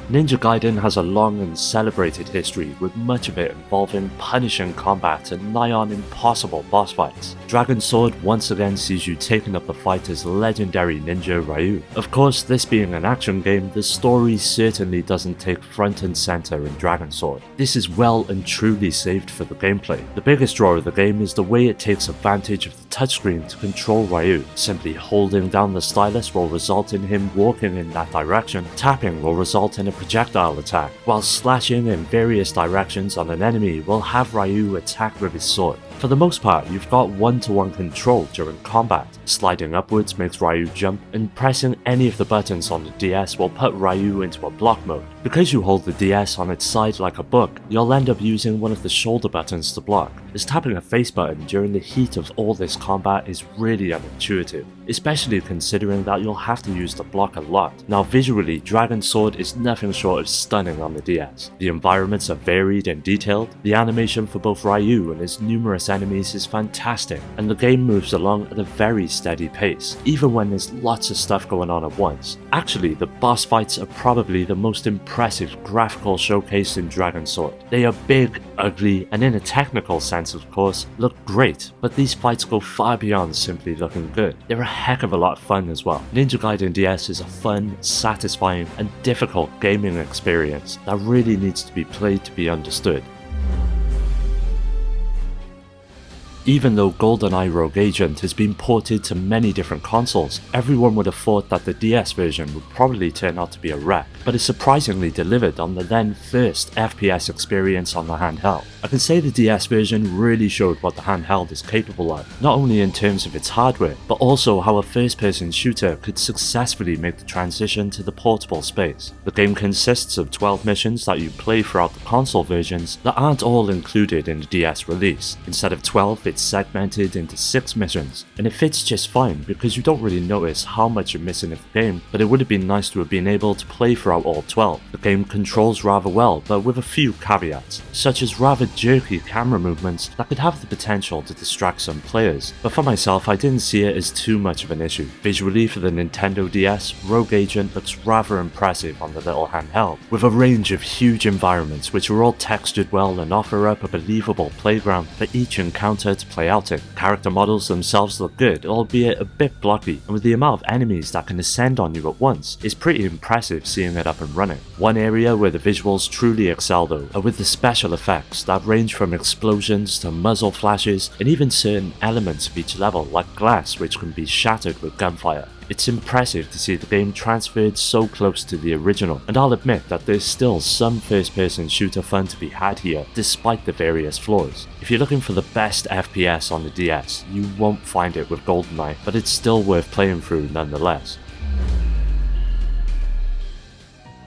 Ninja Gaiden has a long and celebrated history, with much of it involving punishing combat and nigh-on impossible boss fights. Dragon Sword once again sees you taking up the fight as legendary ninja Ryu. Of course, this being an action game, the story certainly doesn't take front and center in Dragon Sword. This is well and truly saved for the gameplay. The biggest draw of the game is the way it takes advantage of the touchscreen to control Ryu. Simply holding down the stylus will result in him walking in that direction, tapping will result in a projectile attack, while slashing in various directions on an enemy will have Ryu attack with his sword. For the most part, you've got one-to-one control during combat. Sliding upwards makes Ryu jump, and pressing any of the buttons on the DS will put Ryu into a block mode. Because you hold the DS on its side like a book, you'll end up using one of the shoulder buttons to block, as tapping a face button during the heat of all this combat is really unintuitive, especially considering that you'll have to use the block a lot. Now visually, Dragon Sword is nothing short of stunning on the DS. The environments are varied and detailed, the animation for both Ryu and his numerous enemies is fantastic, and the game moves along at a very steady pace, even when there's lots of stuff going on at once. Actually, the boss fights are probably the most impressive graphical showcase in Dragon Sword. They are big, ugly, and in a technical sense of course, look great, but these fights go far beyond simply looking good. They're a heck of a lot of fun as well. Ninja Gaiden DS is a fun, satisfying, and difficult gaming experience that really needs to be played to be understood. Even though GoldenEye Rogue Agent has been ported to many different consoles, everyone would have thought that the DS version would probably turn out to be a wreck, but it surprisingly delivered on the then first FPS experience on the handheld. I can say the DS version really showed what the handheld is capable of, not only in terms of its hardware, but also how a first-person shooter could successfully make the transition to the portable space. The game consists of 12 missions that you play throughout the console versions that aren't all included in the DS release. Instead of 12, it's segmented into 6 missions, and it fits just fine because you don't really notice how much you're missing of the game, but it would have been nice to have been able to play throughout all 12. The game controls rather well, but with a few caveats, such as rather jerky camera movements that could have the potential to distract some players, but for myself I didn't see it as too much of an issue. Visually for the Nintendo DS, Rogue Agent looks rather impressive on the little handheld, with a range of huge environments which are all textured well and offer up a believable playground for each encounter to play out in. Character models themselves look good, albeit a bit blocky, and with the amount of enemies that can ascend on you at once, it's pretty impressive seeing it up and running. One area where the visuals truly excel though are with the special effects that range from explosions to muzzle flashes, and even certain elements of each level like glass which can be shattered with gunfire. It's impressive to see the game transferred so close to the original, and I'll admit that there's still some first-person shooter fun to be had here, despite the various flaws. If you're looking for the best FPS on the DS, you won't find it with GoldenEye, but it's still worth playing through nonetheless.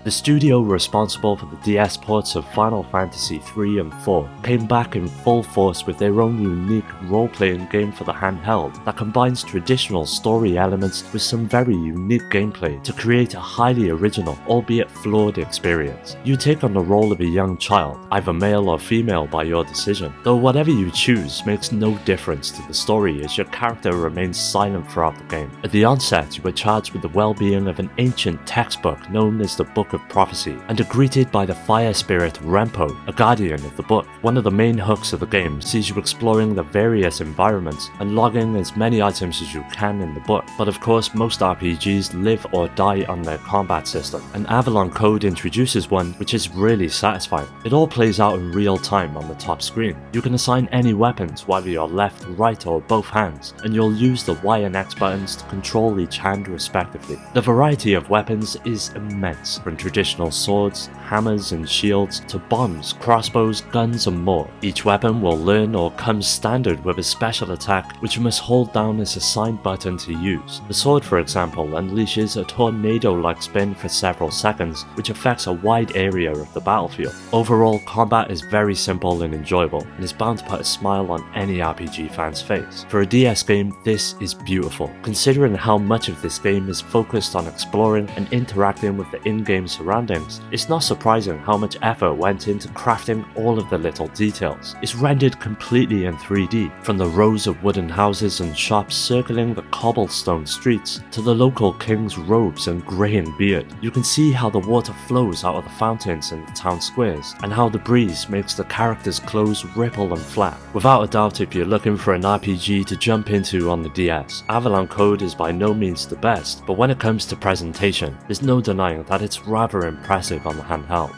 The studio responsible for the DS ports of Final Fantasy III and IV came back in full force with their own unique role-playing game for the handheld that combines traditional story elements with some very unique gameplay to create a highly original, albeit flawed experience. You take on the role of a young child, either male or female by your decision, though whatever you choose makes no difference to the story as your character remains silent throughout the game. At the onset, you are charged with the well-being of an ancient textbook known as the Book of Prophecy, and are greeted by the fire spirit Rempo, a guardian of the book. One of the main hooks of the game sees you exploring the various environments and logging as many items as you can in the book, but of course most RPGs live or die on their combat system, and Avalon Code introduces one which is really satisfying. It all plays out in real time on the top screen. You can assign any weapons, whether your left, right or both hands, and you'll use the Y and X buttons to control each hand respectively. The variety of weapons is immense, from traditional swords, hammers and shields to bombs, crossbows, guns and more. Each weapon will learn or come standard with a special attack which you must hold down as assigned button to use. The sword, for example, unleashes a tornado-like spin for several seconds which affects a wide area of the battlefield. Overall, combat is very simple and enjoyable, and is bound to put a smile on any RPG fan's face. For a DS game, this is beautiful, considering how much of this game is focused on exploring and interacting with the in-game surroundings, it's not surprising how much effort went into crafting all of the little details. It's rendered completely in 3D, from the rows of wooden houses and shops circling the cobblestone streets to the local king's robes and greying beard. You can see how the water flows out of the fountains in the town squares, and how the breeze makes the characters' clothes ripple and flap. Without a doubt, if you're looking for an RPG to jump into on the DS, Avalon Code is by no means the best, but when it comes to presentation, there's no denying that it's rather impressive on the handheld.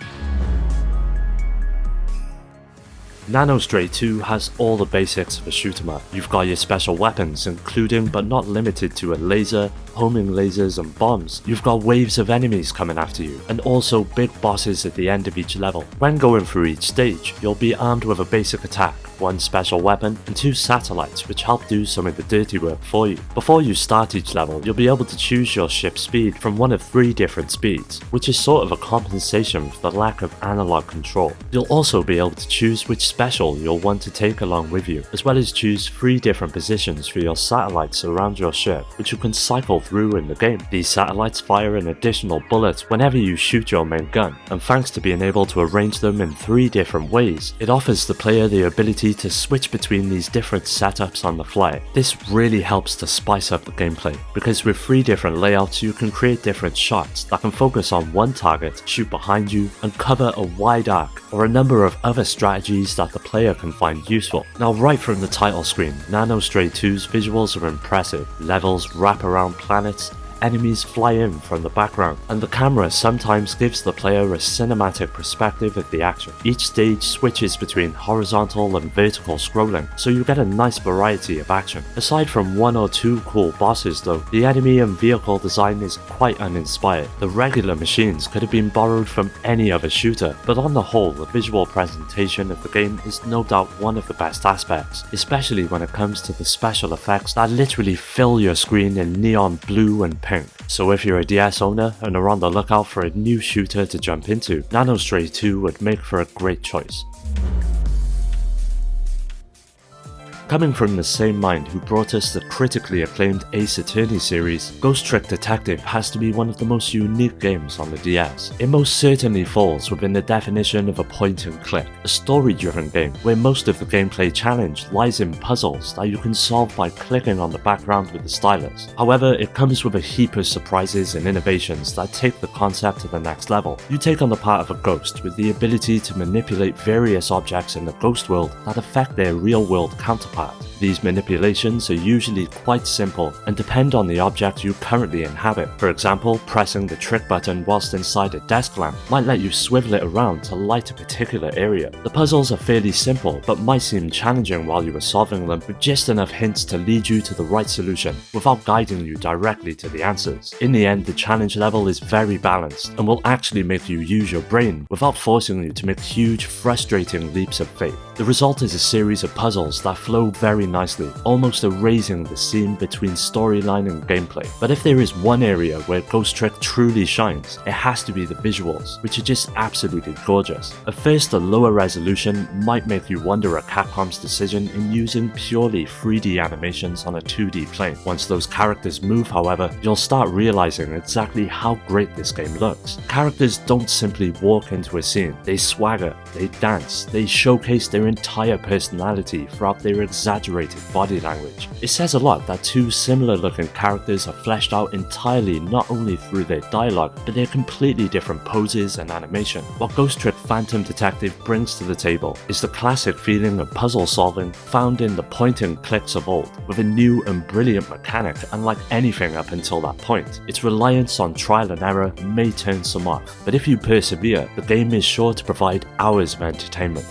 Nanostray 2 has all the basics of a shoot 'em up. You've got your special weapons, including but not limited to a laser, homing lasers and bombs. You've got waves of enemies coming after you, and also big bosses at the end of each level. When going through each stage, you'll be armed with a basic attack, one special weapon, and 2 satellites which help do some of the dirty work for you. Before you start each level, you'll be able to choose your ship's speed from one of 3 different speeds, which is sort of a compensation for the lack of analog control. You'll also be able to choose which special you'll want to take along with you, as well as choose 3 different positions for your satellites around your ship, which you can cycle through in the game. These satellites fire an additional bullet whenever you shoot your main gun, and thanks to being able to arrange them in 3 different ways, it offers the player the ability to switch between these different setups on the fly. This really helps to spice up the gameplay, because with 3 different layouts you can create different shots that can focus on one target, shoot behind you, and cover a wide arc, or a number of other strategies that the player can find useful. Now, right from the title screen, Nanostray 2's visuals are impressive. Levels wrap around planets, enemies fly in from the background, and the camera sometimes gives the player a cinematic perspective of the action. Each stage switches between horizontal and vertical scrolling, so you get a nice variety of action. Aside from 1 or 2 cool bosses though, the enemy and vehicle design is quite uninspired. The regular machines could have been borrowed from any other shooter, but on the whole, the visual presentation of the game is no doubt one of the best aspects, especially when it comes to the special effects that literally fill your screen in neon blue and pink. So if you're a DS owner and are on the lookout for a new shooter to jump into, Nanostray 2 would make for a great choice. Coming from the same mind who brought us the critically acclaimed Ace Attorney series, Ghost Trick Detective has to be one of the most unique games on the DS. It most certainly falls within the definition of a point-and-click, a story-driven game where most of the gameplay challenge lies in puzzles that you can solve by clicking on the background with the stylus. However, it comes with a heap of surprises and innovations that take the concept to the next level. You take on the part of a ghost with the ability to manipulate various objects in the ghost world that affect their real-world counterpart. These manipulations are usually quite simple and depend on the object you currently inhabit. For example, pressing the trick button whilst inside a desk lamp might let you swivel it around to light a particular area. The puzzles are fairly simple, but might seem challenging while you are solving them, with just enough hints to lead you to the right solution without guiding you directly to the answers. In the end, the challenge level is very balanced and will actually make you use your brain without forcing you to make huge, frustrating leaps of faith. The result is a series of puzzles that flow very nicely, almost erasing the seam between storyline and gameplay. But if there is one area where Ghost Trick truly shines, it has to be the visuals, which are just absolutely gorgeous. At first, the lower resolution might make you wonder at Capcom's decision in using purely 3D animations on a 2D plane. Once those characters move, however, you'll start realizing exactly how great this game looks. Characters don't simply walk into a scene, they swagger, they dance, they showcase their entire personality throughout their exaggerated body language. It says a lot that 2 similar looking characters are fleshed out entirely not only through their dialogue, but their completely different poses and animation. What Ghost Trick Phantom Detective brings to the table is the classic feeling of puzzle solving found in the point and clicks of old, with a new and brilliant mechanic unlike anything up until that point. Its reliance on trial and error may turn some off, but if you persevere, the game is sure to provide hours of entertainment.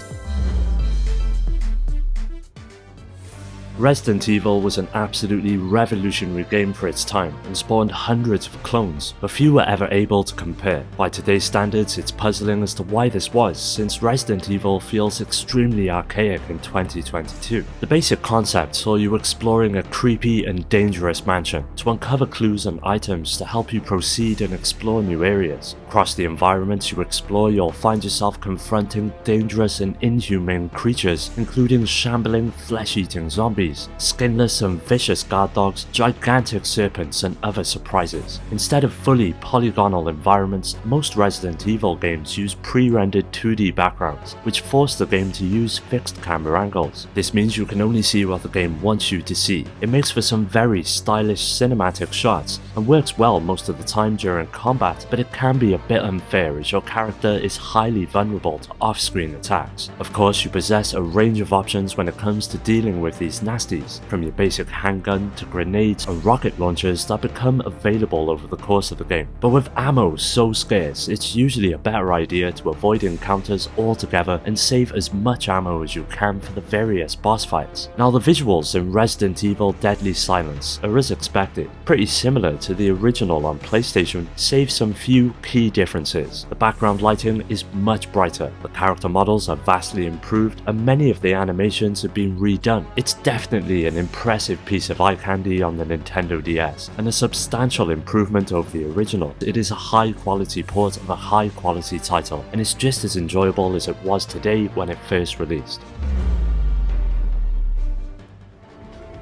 Resident Evil was an absolutely revolutionary game for its time and spawned hundreds of clones, but few were ever able to compare. By today's standards, it's puzzling as to why this was, since Resident Evil feels extremely archaic in 2022. The basic concept saw you exploring a creepy and dangerous mansion to uncover clues and items to help you proceed and explore new areas. Across the environments you explore, you'll find yourself confronting dangerous and inhumane creatures, including shambling, flesh-eating zombies, monkeys, skinless and vicious guard dogs, gigantic serpents, and other surprises. Instead of fully polygonal environments, most Resident Evil games use pre-rendered 2D backgrounds, which force the game to use fixed camera angles. This means you can only see what the game wants you to see. It makes for some very stylish cinematic shots and works well most of the time during combat, but it can be a bit unfair as your character is highly vulnerable to off-screen attacks. Of course, you possess a range of options when it comes to dealing with these nasties, from your basic handgun to grenades and rocket launchers that become available over the course of the game. But with ammo so scarce, it's usually a better idea to avoid encounters altogether and save as much ammo as you can for the various boss fights. Now, the visuals in Resident Evil Deadly Silence are as expected, pretty similar to the original on PlayStation, save some few key differences. The background lighting is much brighter, the character models are vastly improved, and many of the animations have been redone. It's definitely an impressive piece of eye candy on the Nintendo DS, and a substantial improvement over the original. It is a high quality port of a high quality title, and it's just as enjoyable as it was today when it first released.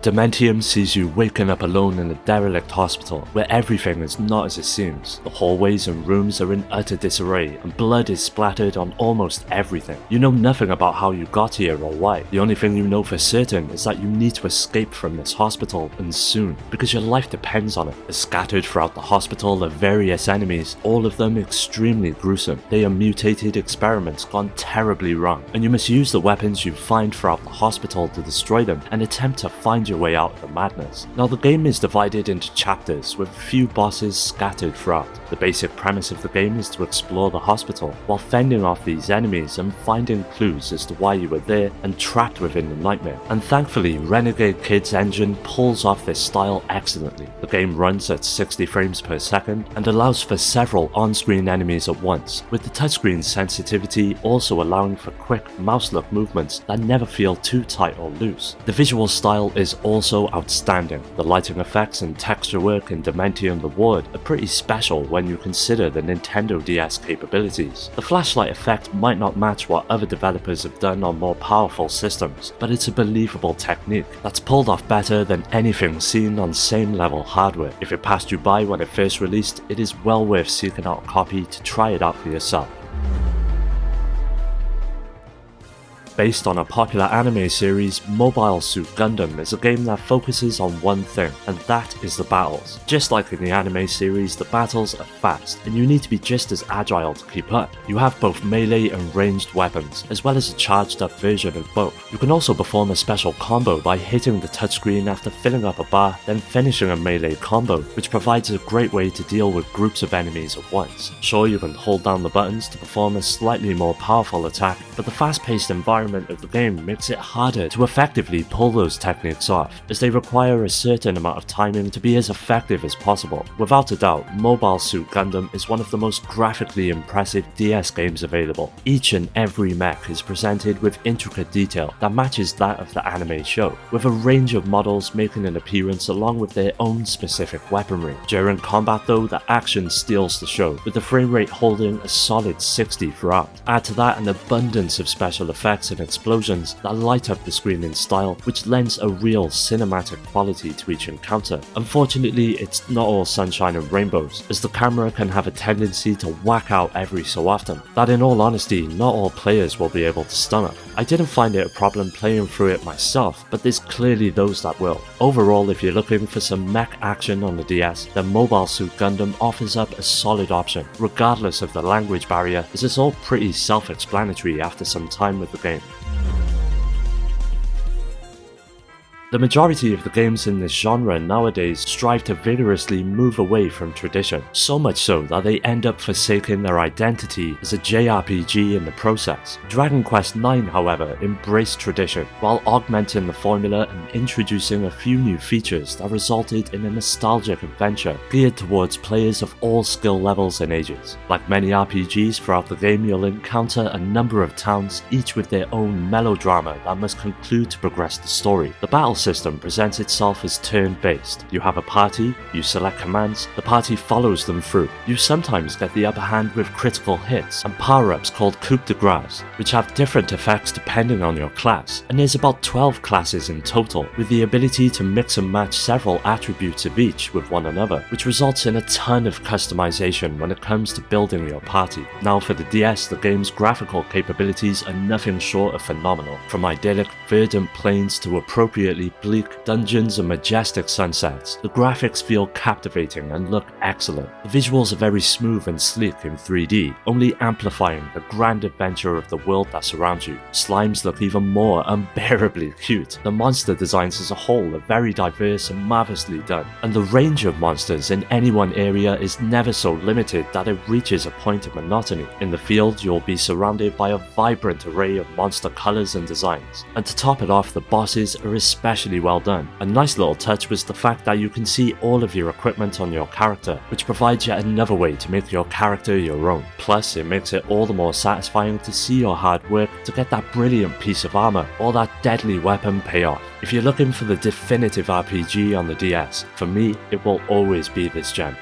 Dementium sees you waking up alone in a derelict hospital, where everything is not as it seems. The hallways and rooms are in utter disarray, and blood is splattered on almost everything. You know nothing about how you got here or why. The only thing you know for certain is that you need to escape from this hospital, and soon, because your life depends on it. Scattered throughout the hospital are various enemies, all of them extremely gruesome. They are mutated experiments gone terribly wrong, and you must use the weapons you find throughout the hospital to destroy them and attempt to find your way out of the madness. Now, the game is divided into chapters with a few bosses scattered throughout. The basic premise of the game is to explore the hospital while fending off these enemies and finding clues as to why you were there and trapped within the nightmare. And thankfully, Renegade Kid's engine pulls off this style excellently. The game runs at 60 frames per second and allows for several on-screen enemies at once, with the touchscreen sensitivity also allowing for quick mouse-look movements that never feel too tight or loose. The visual style is also outstanding. The lighting effects and texture work in Dementium the Ward are pretty special when you consider the Nintendo DS capabilities. The flashlight effect might not match what other developers have done on more powerful systems, but it's a believable technique that's pulled off better than anything seen on same level hardware. If it passed you by when it first released, it is well worth seeking out a copy to try it out for yourself. Based on a popular anime series, Mobile Suit Gundam is a game that focuses on one thing, and that is the battles. Just like in the anime series, the battles are fast, and you need to be just as agile to keep up. You have both melee and ranged weapons, as well as a charged up version of both. You can also perform a special combo by hitting the touchscreen after filling up a bar, then finishing a melee combo, which provides a great way to deal with groups of enemies at once. Sure, you can hold down the buttons to perform a slightly more powerful attack, but the fast-paced environment of the game makes it harder to effectively pull those techniques off, as they require a certain amount of timing to be as effective as possible. Without a doubt, Mobile Suit Gundam is one of the most graphically impressive DS games available. Each and every mech is presented with intricate detail that matches that of the anime show, with a range of models making an appearance along with their own specific weaponry. During combat though, the action steals the show, with the frame rate holding a solid 60 throughout. Add to that an abundance of special effects and explosions that light up the screen in style, which lends a real cinematic quality to each encounter. Unfortunately, it's not all sunshine and rainbows, as the camera can have a tendency to whack out every so often, that in all honesty, not all players will be able to stomach. I didn't find it a problem playing through it myself, but there's clearly those that will. Overall, if you're looking for some mech action on the DS, then Mobile Suit Gundam offers up a solid option, regardless of the language barrier, as it's all pretty self-explanatory after some time with the game. The majority of the games in this genre nowadays strive to vigorously move away from tradition, so much so that they end up forsaking their identity as a JRPG in the process. Dragon Quest IX, however, embraced tradition, while augmenting the formula and introducing a few new features that resulted in a nostalgic adventure geared towards players of all skill levels and ages. Like many RPGs throughout the game, you'll encounter a number of towns, each with their own melodrama that must conclude to progress the story. The battle system presents itself as turn-based. You have a party, you select commands, the party follows them through. You sometimes get the upper hand with critical hits and power-ups called coup de grace, which have different effects depending on your class, and there's about 12 classes in total, with the ability to mix and match several attributes of each with one another, which results in a ton of customization when it comes to building your party. Now for the DS, the game's graphical capabilities are nothing short of phenomenal. From idyllic, verdant plains to appropriately bleak dungeons and majestic sunsets, the graphics feel captivating and look excellent. The visuals are very smooth and sleek in 3D, only amplifying the grand adventure of the world that surrounds you. Slimes look even more unbearably cute. The monster designs as a whole are very diverse and marvelously done, and the range of monsters in any one area is never so limited that it reaches a point of monotony. In the field, you'll be surrounded by a vibrant array of monster colors and designs, and to top it off, the bosses are especially well done. A nice little touch was the fact that you can see all of your equipment on your character, which provides yet another way to make your character your own. Plus, it makes it all the more satisfying to see your hard work to get that brilliant piece of armor or that deadly weapon pay off. If you're looking for the definitive RPG on the DS, for me, it will always be this gem.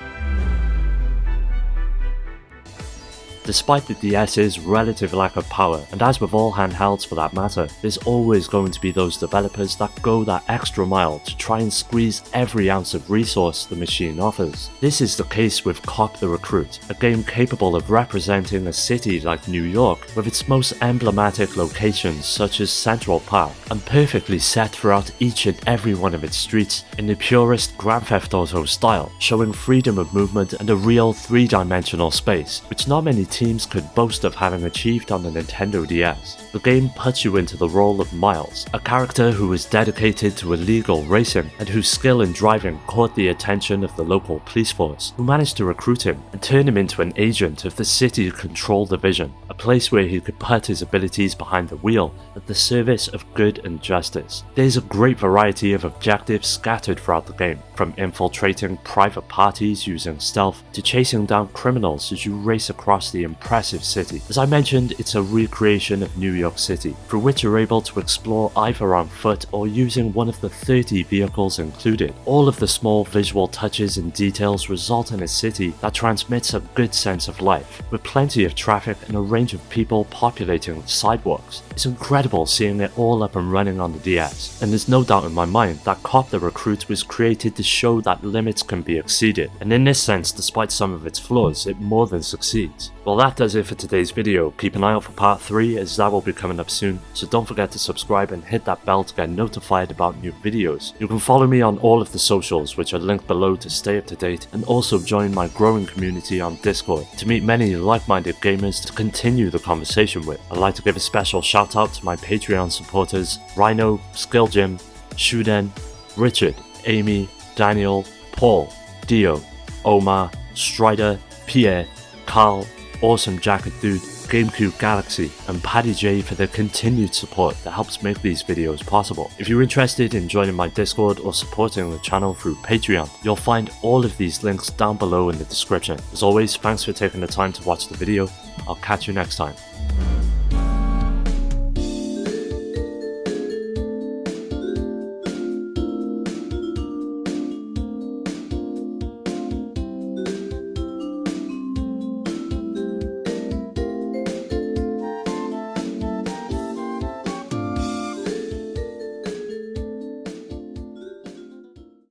Despite the DS's relative lack of power, and as with all handhelds for that matter, there's always going to be those developers that go that extra mile to try and squeeze every ounce of resource the machine offers. This is the case with Cop the Recruit, a game capable of representing a city like New York with its most emblematic locations such as Central Park, and perfectly set throughout each and every one of its streets in the purest Grand Theft Auto style, showing freedom of movement and a real three-dimensional space, which not many teams could boast of having achieved on the Nintendo DS. The game puts you into the role of Miles, a character who is dedicated to illegal racing and whose skill in driving caught the attention of the local police force, who managed to recruit him and turn him into an agent of the City Control Division, a place where he could put his abilities behind the wheel at the service of good and justice. There's a great variety of objectives scattered throughout the game, from infiltrating private parties using stealth to chasing down criminals as you race across the impressive city. As I mentioned, it's a recreation of New York City, through which you're able to explore either on foot or using one of the 30 vehicles included. All of the small visual touches and details result in a city that transmits a good sense of life, with plenty of traffic and a range of people populating the sidewalks. It's incredible seeing it all up and running on the DS, and there's no doubt in my mind that Cop the Recruit was created to show that limits can be exceeded, and in this sense, despite some of its flaws, it more than succeeds. Well, that does it for today's video. Keep an eye out for part 3 as that will be coming up soon, so don't forget to subscribe and hit that bell to get notified about new videos. You can follow me on all of the socials, which are linked below to stay up to date, and also join my growing community on Discord to meet many like-minded gamers to continue the conversation with. I'd like to give a special shout out to my Patreon supporters: Rhino, Skill Jim, Shuden, Richard, Amy, Daniel, Paul, Dio, Omar, Strider, Pierre, Carl, Awesome Jacket Dude, GameCube Galaxy, and Paddy J for their continued support that helps make these videos possible. If you're interested in joining my Discord or supporting the channel through Patreon, you'll find all of these links down below in the description. As always, thanks for taking the time to watch the video. I'll catch you next time.